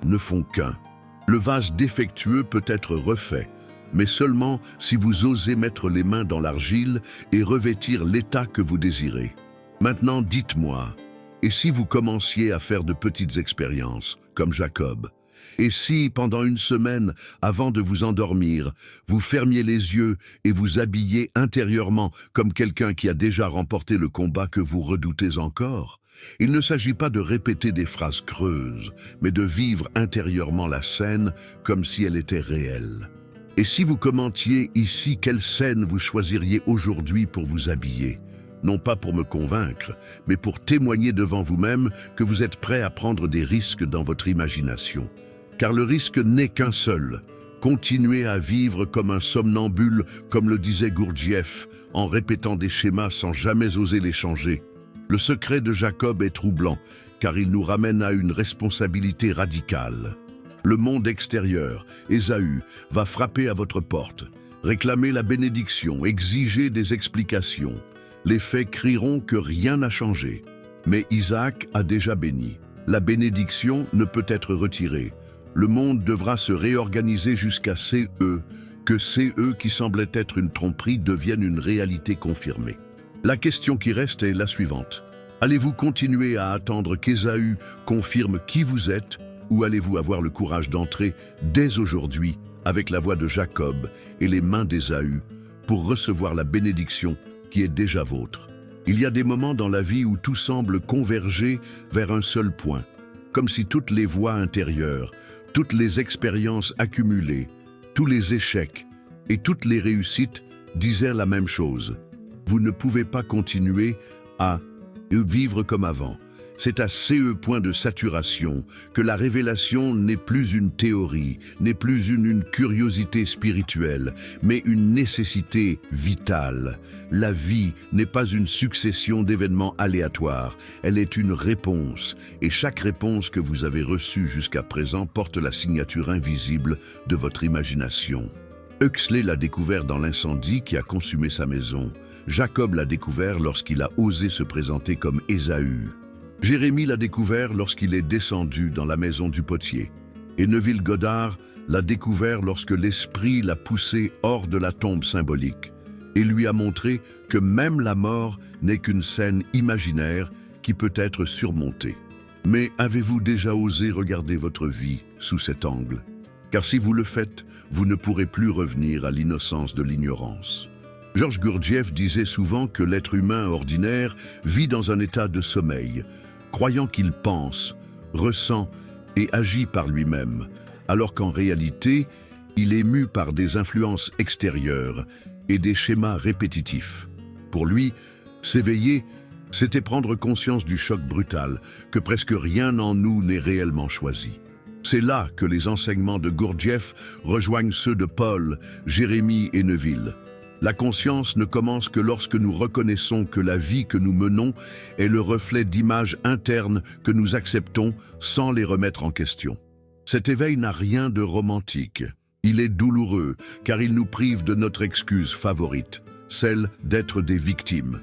ne font qu'un. Le vase défectueux peut être refait, mais seulement si vous osez mettre les mains dans l'argile et revêtir l'état que vous désirez. Maintenant, dites-moi, et si vous commenciez à faire de petites expériences, comme Jacob? Et si, pendant une semaine, avant de vous endormir, vous fermiez les yeux et vous habilliez intérieurement comme quelqu'un qui a déjà remporté le combat que vous redoutez encore? Il ne s'agit pas de répéter des phrases creuses, mais de vivre intérieurement la scène comme si elle était réelle. Et si vous commentiez ici, quelle scène vous choisiriez aujourd'hui pour vous habiller? Non pas pour me convaincre, mais pour témoigner devant vous-même que vous êtes prêt à prendre des risques dans votre imagination. Car le risque n'est qu'un seul. Continuez à vivre comme un somnambule, comme le disait Gurdjieff, en répétant des schémas sans jamais oser les changer. Le secret de Jacob est troublant, car il nous ramène à une responsabilité radicale. Le monde extérieur, Ésaü, va frapper à votre porte, réclamer la bénédiction, exiger des explications. Les faits crieront que rien n'a changé. Mais Isaac a déjà béni. La bénédiction ne peut être retirée. Le monde devra se réorganiser jusqu'à que CE qui semblait être une tromperie devienne une réalité confirmée. La question qui reste est la suivante. Allez-vous continuer à attendre qu'Ésaü confirme qui vous êtes, ou allez-vous avoir le courage d'entrer dès aujourd'hui avec la voix de Jacob et les mains d'Ésaü pour recevoir la bénédiction qui est déjà vôtre? Il y a des moments dans la vie où tout semble converger vers un seul point, comme si toutes les voies intérieures, toutes les expériences accumulées, tous les échecs et toutes les réussites disaient la même chose. Vous ne pouvez pas continuer à vivre comme avant. C'est à ce point de saturation que la révélation n'est plus une théorie, n'est plus une curiosité spirituelle, mais une nécessité vitale. La vie n'est pas une succession d'événements aléatoires, elle est une réponse, et chaque réponse que vous avez reçue jusqu'à présent porte la signature invisible de votre imagination. Huxley l'a découvert dans l'incendie qui a consumé sa maison. Jacob l'a découvert lorsqu'il a osé se présenter comme Ésaü. Jérémie l'a découvert lorsqu'il est descendu dans la maison du potier. Et Neville Goddard l'a découvert lorsque l'esprit l'a poussé hors de la tombe symbolique et lui a montré que même la mort n'est qu'une scène imaginaire qui peut être surmontée. Mais avez-vous déjà osé regarder votre vie sous cet angle? Car si vous le faites, vous ne pourrez plus revenir à l'innocence de l'ignorance. Georges Gurdjieff disait souvent que l'être humain ordinaire vit dans un état de sommeil, croyant qu'il pense, ressent et agit par lui-même, alors qu'en réalité, il est mu par des influences extérieures et des schémas répétitifs. Pour lui, s'éveiller, c'était prendre conscience du choc brutal, que presque rien en nous n'est réellement choisi. C'est là que les enseignements de Gurdjieff rejoignent ceux de Paul, Jérémie et Neville. La conscience ne commence que lorsque nous reconnaissons que la vie que nous menons est le reflet d'images internes que nous acceptons sans les remettre en question. Cet éveil n'a rien de romantique. Il est douloureux car il nous prive de notre excuse favorite, celle d'être des victimes.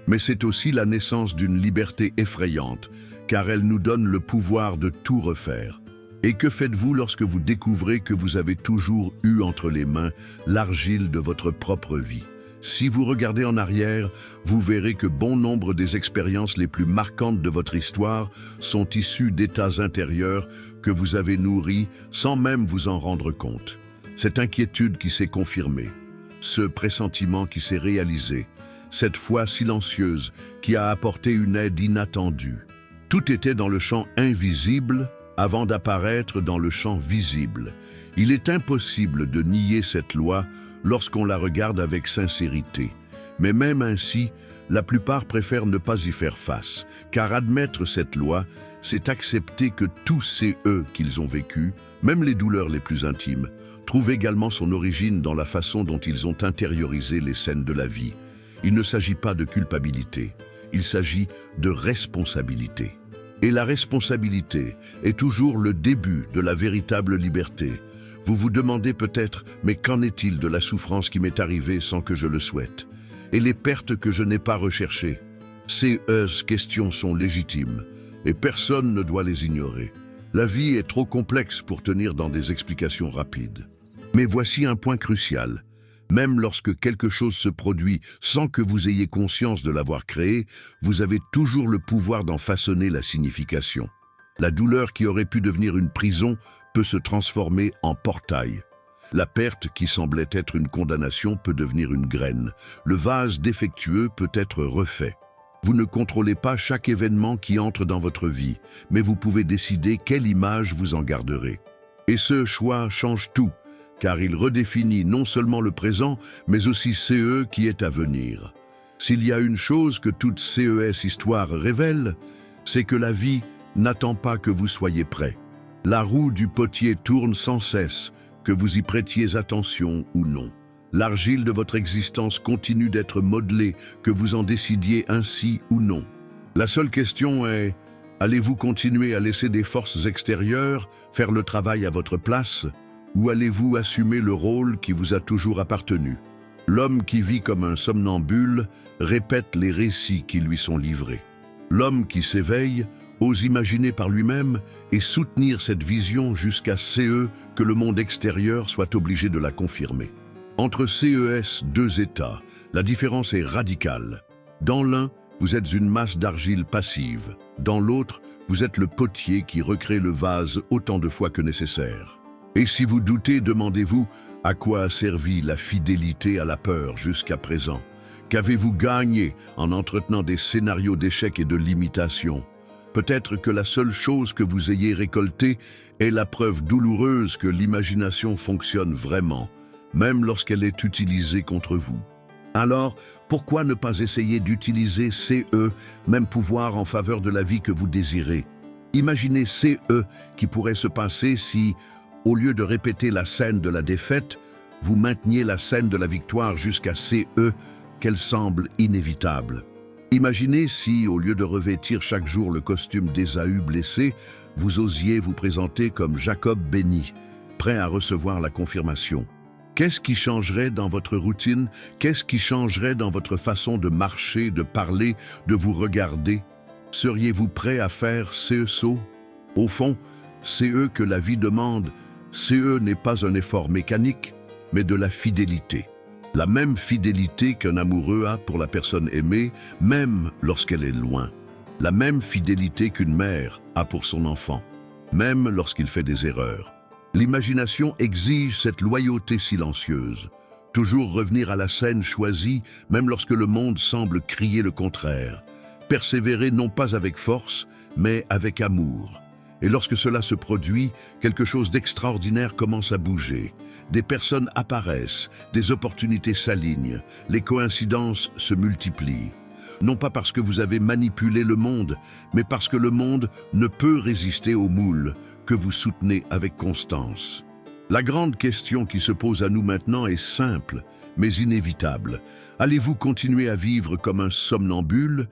Mais c'est aussi la naissance d'une liberté effrayante car elle nous donne le pouvoir de tout refaire. Et que faites-vous lorsque vous découvrez que vous avez toujours eu entre les mains l'argile de votre propre vie? Si vous regardez en arrière, vous verrez que bon nombre des expériences les plus marquantes de votre histoire sont issues d'états intérieurs que vous avez nourris sans même vous en rendre compte. Cette inquiétude qui s'est confirmée, ce pressentiment qui s'est réalisé, cette foi silencieuse qui a apporté une aide inattendue. Tout était dans le champ invisible avant d'apparaître dans le champ visible. Il est impossible de nier cette loi lorsqu'on la regarde avec sincérité. Mais même ainsi, la plupart préfèrent ne pas y faire face, car admettre cette loi, c'est accepter que tous ces eux qu'ils ont vécus, même les douleurs les plus intimes, trouvent également son origine dans la façon dont ils ont intériorisé les scènes de la vie. Il ne s'agit pas de culpabilité, il s'agit de responsabilité. Et la responsabilité est toujours le début de la véritable liberté. Vous vous demandez peut-être, mais qu'en est-il de la souffrance qui m'est arrivée sans que je le souhaite? Et les pertes que je n'ai pas recherchées? Ces questions sont légitimes, et personne ne doit les ignorer. La vie est trop complexe pour tenir dans des explications rapides. Mais voici un point crucial. Même lorsque quelque chose se produit sans que vous ayez conscience de l'avoir créé, vous avez toujours le pouvoir d'en façonner la signification. La douleur qui aurait pu devenir une prison peut se transformer en portail. La perte qui semblait être une condamnation peut devenir une graine. Le vase défectueux peut être refait. Vous ne contrôlez pas chaque événement qui entre dans votre vie, mais vous pouvez décider quelle image vous en garderez. Et ce choix change tout, car il redéfinit non seulement le présent, mais aussi CE qui est à venir. S'il y a une chose que toute CES histoire révèle, c'est que la vie n'attend pas que vous soyez prêt. La roue du potier tourne sans cesse, que vous y prêtiez attention ou non. L'argile de votre existence continue d'être modelée, que vous en décidiez ainsi ou non. La seule question est, allez-vous continuer à laisser des forces extérieures faire le travail à votre place, ou allez-vous assumer le rôle qui vous a toujours appartenu? L'homme qui vit comme un somnambule répète les récits qui lui sont livrés. L'homme qui s'éveille ose imaginer par lui-même et soutenir cette vision jusqu'à CE que le monde extérieur soit obligé de la confirmer. Entre CES, deux états, la différence est radicale. Dans l'un, vous êtes une masse d'argile passive. Dans l'autre, vous êtes le potier qui recrée le vase autant de fois que nécessaire. Et si vous doutez, demandez-vous à quoi a servi la fidélité à la peur jusqu'à présent? Qu'avez-vous gagné en entretenant des scénarios d'échecs et de limitation? Peut-être que la seule chose que vous ayez récoltée est la preuve douloureuse que l'imagination fonctionne vraiment, même lorsqu'elle est utilisée contre vous. Alors, pourquoi ne pas essayer d'utiliser CE, même pouvoir en faveur de la vie que vous désirez? Imaginez CE qui pourrait se passer si, au lieu de répéter la scène de la défaite, vous mainteniez la scène de la victoire jusqu'à CE qu'elle semble inévitable. Imaginez si, au lieu de revêtir chaque jour le costume d'Ésaü blessé, vous osiez vous présenter comme Jacob béni, prêt à recevoir la confirmation. Qu'est-ce qui changerait dans votre routine? Qu'est-ce qui changerait dans votre façon de marcher, de parler, de vous regarder? Seriez-vous prêt à faire ce saut? Au fond, c'est eux que la vie demande. CE n'est pas un effort mécanique, mais de la fidélité. La même fidélité qu'un amoureux a pour la personne aimée, même lorsqu'elle est loin. La même fidélité qu'une mère a pour son enfant, même lorsqu'il fait des erreurs. L'imagination exige cette loyauté silencieuse. Toujours revenir à la scène choisie, même lorsque le monde semble crier le contraire. Persévérer non pas avec force, mais avec amour. Et lorsque cela se produit, quelque chose d'extraordinaire commence à bouger. Des personnes apparaissent, des opportunités s'alignent, les coïncidences se multiplient. Non pas parce que vous avez manipulé le monde, mais parce que le monde ne peut résister au moule que vous soutenez avec constance. La grande question qui se pose à nous maintenant est simple, mais inévitable. Allez-vous continuer à vivre comme un somnambule,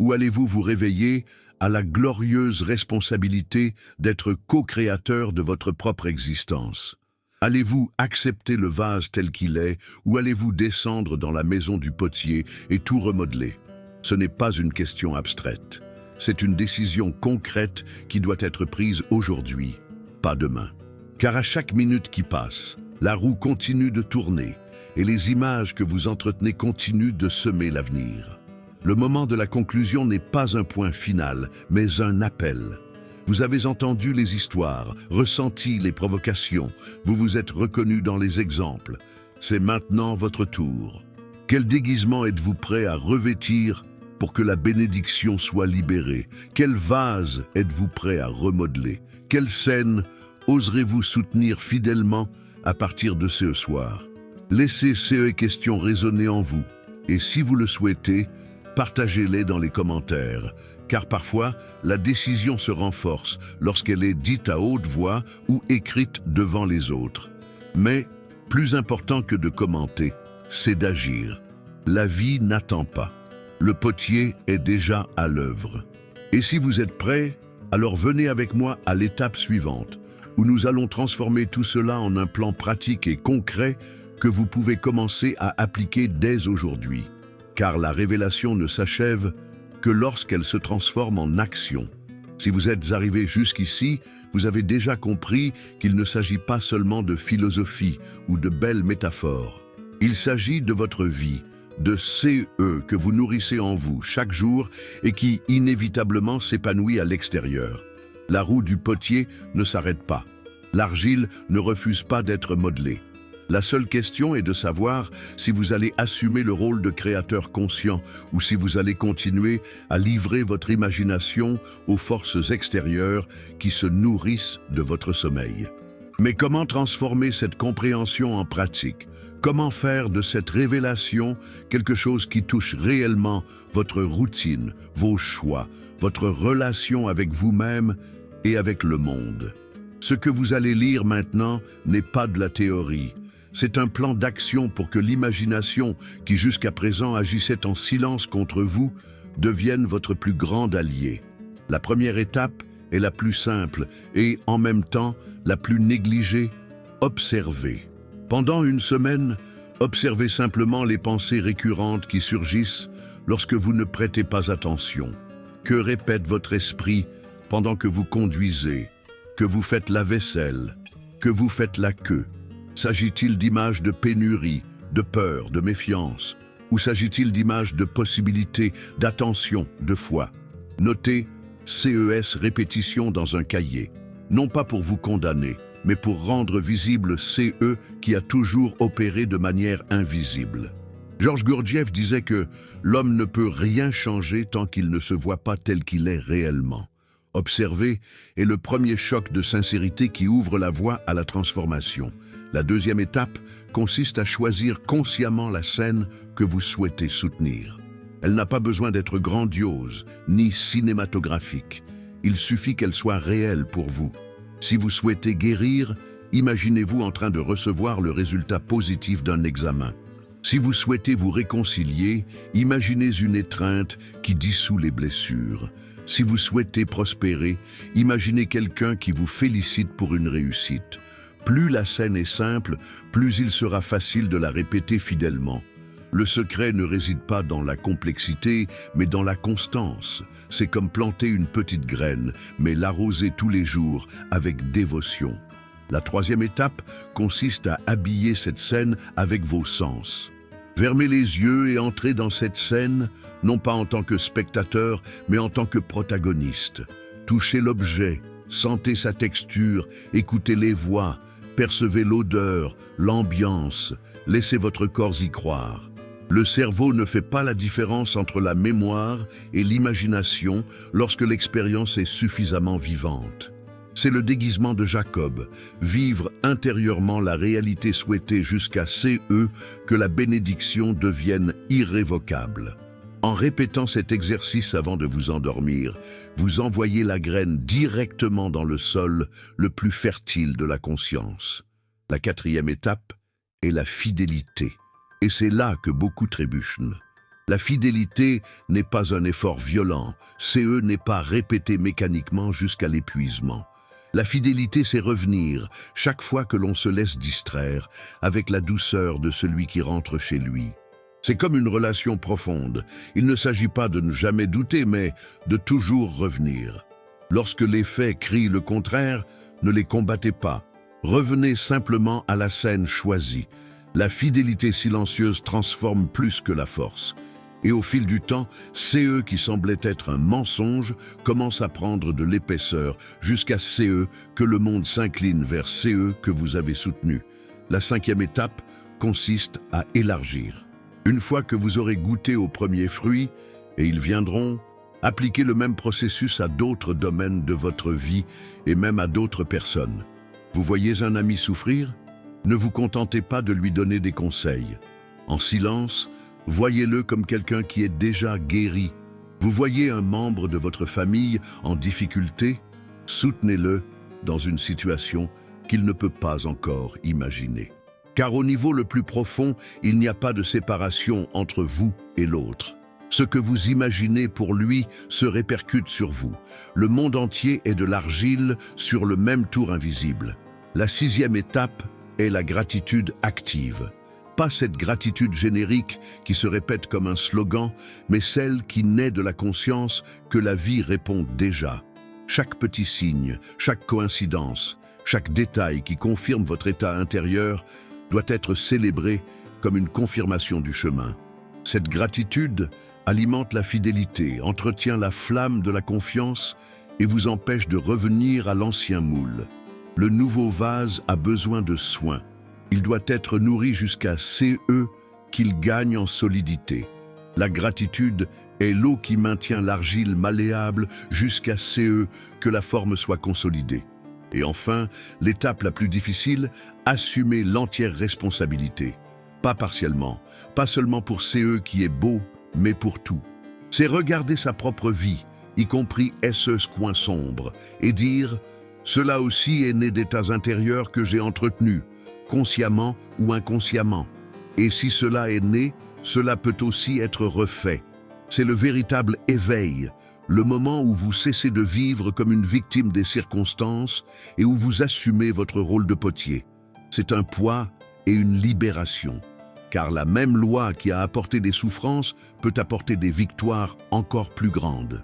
ou allez-vous vous réveiller à la glorieuse responsabilité d'être co-créateur de votre propre existence? Allez-vous accepter le vase tel qu'il est, ou allez-vous descendre dans la maison du potier et tout remodeler? Ce n'est pas une question abstraite. C'est une décision concrète qui doit être prise aujourd'hui, pas demain. Car à chaque minute qui passe, la roue continue de tourner et les images que vous entretenez continuent de semer l'avenir. Le moment de la conclusion n'est pas un point final, mais un appel. Vous avez entendu les histoires, ressenti les provocations, vous vous êtes reconnu dans les exemples. C'est maintenant votre tour. Quel déguisement êtes-vous prêt à revêtir pour que la bénédiction soit libérée? Quel vase êtes-vous prêt à remodeler? Quelle scène oserez-vous soutenir fidèlement à partir de ce soir? Laissez ces questions résonner en vous et si vous le souhaitez, partagez-les dans les commentaires, car parfois la décision se renforce lorsqu'elle est dite à haute voix ou écrite devant les autres. Mais plus important que de commenter, c'est d'agir. La vie n'attend pas. Le potier est déjà à l'œuvre. Et si vous êtes prêts, alors venez avec moi à l'étape suivante, où nous allons transformer tout cela en un plan pratique et concret que vous pouvez commencer à appliquer dès aujourd'hui. Car la révélation ne s'achève que lorsqu'elle se transforme en action. Si vous êtes arrivé jusqu'ici, vous avez déjà compris qu'il ne s'agit pas seulement de philosophie ou de belles métaphores. Il s'agit de votre vie, de CE que vous nourrissez en vous chaque jour et qui inévitablement s'épanouit à l'extérieur. La roue du potier ne s'arrête pas. L'argile ne refuse pas d'être modelée. La seule question est de savoir si vous allez assumer le rôle de créateur conscient ou si vous allez continuer à livrer votre imagination aux forces extérieures qui se nourrissent de votre sommeil. Mais comment transformer cette compréhension en pratique? Comment faire de cette révélation quelque chose qui touche réellement votre routine, vos choix, votre relation avec vous-même et avec le monde? Ce que vous allez lire maintenant n'est pas de la théorie. C'est un plan d'action pour que l'imagination, qui jusqu'à présent agissait en silence contre vous, devienne votre plus grand allié. La première étape est la plus simple et, en même temps, la plus négligée. Observez. Pendant une semaine, observez simplement les pensées récurrentes qui surgissent lorsque vous ne prêtez pas attention. Que répète votre esprit pendant que vous conduisez, que vous faites la vaisselle, que vous faites la queue? S'agit-il d'images de pénurie, de peur, de méfiance? Ou s'agit-il d'images de possibilité, d'attention, de foi? Notez CES répétition dans un cahier, non pas pour vous condamner, mais pour rendre visible CE qui a toujours opéré de manière invisible. Georges Gurdjieff disait que l'homme ne peut rien changer tant qu'il ne se voit pas tel qu'il est réellement. Observer est le premier choc de sincérité qui ouvre la voie à la transformation. La deuxième étape consiste à choisir consciemment la scène que vous souhaitez soutenir. Elle n'a pas besoin d'être grandiose ni cinématographique. Il suffit qu'elle soit réelle pour vous. Si vous souhaitez guérir, imaginez-vous en train de recevoir le résultat positif d'un examen. Si vous souhaitez vous réconcilier, imaginez une étreinte qui dissout les blessures. Si vous souhaitez prospérer, imaginez quelqu'un qui vous félicite pour une réussite. Plus la scène est simple, plus il sera facile de la répéter fidèlement. Le secret ne réside pas dans la complexité, mais dans la constance. C'est comme planter une petite graine, mais l'arroser tous les jours avec dévotion. La troisième étape consiste à habiller cette scène avec vos sens. Fermez les yeux et entrez dans cette scène, non pas en tant que spectateur, mais en tant que protagoniste. Touchez l'objet, sentez sa texture, écoutez les voix, percevez l'odeur, l'ambiance, laissez votre corps y croire. Le cerveau ne fait pas la différence entre la mémoire et l'imagination lorsque l'expérience est suffisamment vivante. C'est le déguisement de Jacob, vivre intérieurement la réalité souhaitée jusqu'à CE que la bénédiction devienne irrévocable. En répétant cet exercice avant de vous endormir, vous envoyez la graine directement dans le sol le plus fertile de la conscience. La quatrième étape est la fidélité. Et c'est là que beaucoup trébuchent. La fidélité n'est pas un effort violent, CE n'est pas répété mécaniquement jusqu'à l'épuisement. La fidélité, c'est revenir, chaque fois que l'on se laisse distraire, avec la douceur de celui qui rentre chez lui. C'est comme une relation profonde. Il ne s'agit pas de ne jamais douter, mais de toujours revenir. Lorsque les faits crient le contraire, ne les combattez pas. Revenez simplement à la scène choisie. La fidélité silencieuse transforme plus que la force. Et au fil du temps, CE qui semblait être un mensonge commence à prendre de l'épaisseur jusqu'à CE que le monde s'incline vers CE que vous avez soutenu. La cinquième étape consiste à élargir. Une fois que vous aurez goûté aux premiers fruits, et ils viendront. Appliquez le même processus à d'autres domaines de votre vie et même à d'autres personnes. Vous voyez un ami souffrir? Ne vous contentez pas de lui donner des conseils. En silence, voyez-le comme quelqu'un qui est déjà guéri. Vous voyez un membre de votre famille en difficulté? Soutenez-le dans une situation qu'il ne peut pas encore imaginer. Car au niveau le plus profond, il n'y a pas de séparation entre vous et l'autre. Ce que vous imaginez pour lui se répercute sur vous. Le monde entier est de l'argile sur le même tour invisible. La 6e étape est la gratitude active. Pas cette gratitude générique qui se répète comme un slogan, mais celle qui naît de la conscience que la vie répond déjà. Chaque petit signe, chaque coïncidence, chaque détail qui confirme votre état intérieur doit être célébré comme une confirmation du chemin. Cette gratitude alimente la fidélité, entretient la flamme de la confiance et vous empêche de revenir à l'ancien moule. Le nouveau vase a besoin de soins. Il doit être nourri jusqu'à CE qu'il gagne en solidité. La gratitude est l'eau qui maintient l'argile malléable jusqu'à CE que la forme soit consolidée. Et enfin, l'étape la plus difficile, assumer l'entière responsabilité. Pas partiellement, pas seulement pour CE qui est beau, mais pour tout. C'est regarder sa propre vie, y compris ce coin sombre, et dire « Cela aussi est né d'états intérieurs que j'ai entretenus, consciemment ou inconsciemment. Et si cela est né, cela peut aussi être refait. » C'est le véritable éveil, le moment où vous cessez de vivre comme une victime des circonstances et où vous assumez votre rôle de potier. C'est un poids et une libération, car la même loi qui a apporté des souffrances peut apporter des victoires encore plus grandes.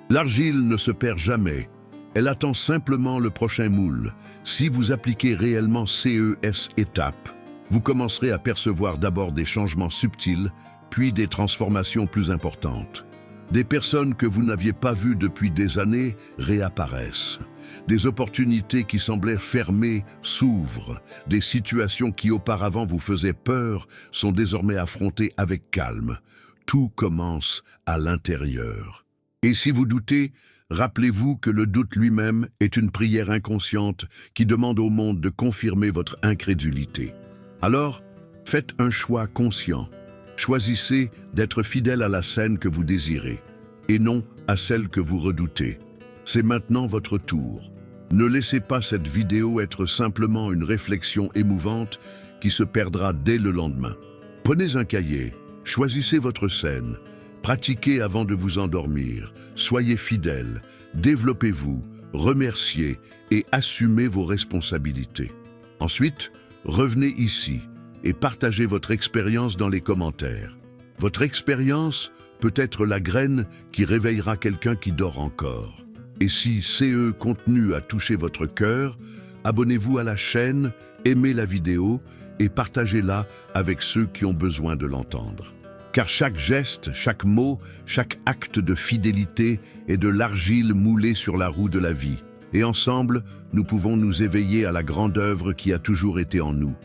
L'argile ne se perd jamais, elle attend simplement le prochain moule. Si vous appliquez réellement CES étapes, vous commencerez à percevoir d'abord des changements subtils, puis des transformations plus importantes. Des personnes que vous n'aviez pas vues depuis des années réapparaissent. Des opportunités qui semblaient fermées s'ouvrent. Des situations qui auparavant vous faisaient peur sont désormais affrontées avec calme. Tout commence à l'intérieur. Et si vous doutez, rappelez-vous que le doute lui-même est une prière inconsciente qui demande au monde de confirmer votre incrédulité. Alors, faites un choix conscient. Choisissez d'être fidèle à la scène que vous désirez, et non à celle que vous redoutez. C'est maintenant votre tour. Ne laissez pas cette vidéo être simplement une réflexion émouvante qui se perdra dès le lendemain. Prenez un cahier, choisissez votre scène, pratiquez avant de vous endormir, soyez fidèle, développez-vous, remerciez et assumez vos responsabilités. Ensuite, revenez ici et partagez votre expérience dans les commentaires. Votre expérience peut être la graine qui réveillera quelqu'un qui dort encore. Et si CE contenu a touché votre cœur, abonnez-vous à la chaîne, aimez la vidéo et partagez-la avec ceux qui ont besoin de l'entendre. Car chaque geste, chaque mot, chaque acte de fidélité est de l'argile moulée sur la roue de la vie. Et ensemble, nous pouvons nous éveiller à la grande œuvre qui a toujours été en nous.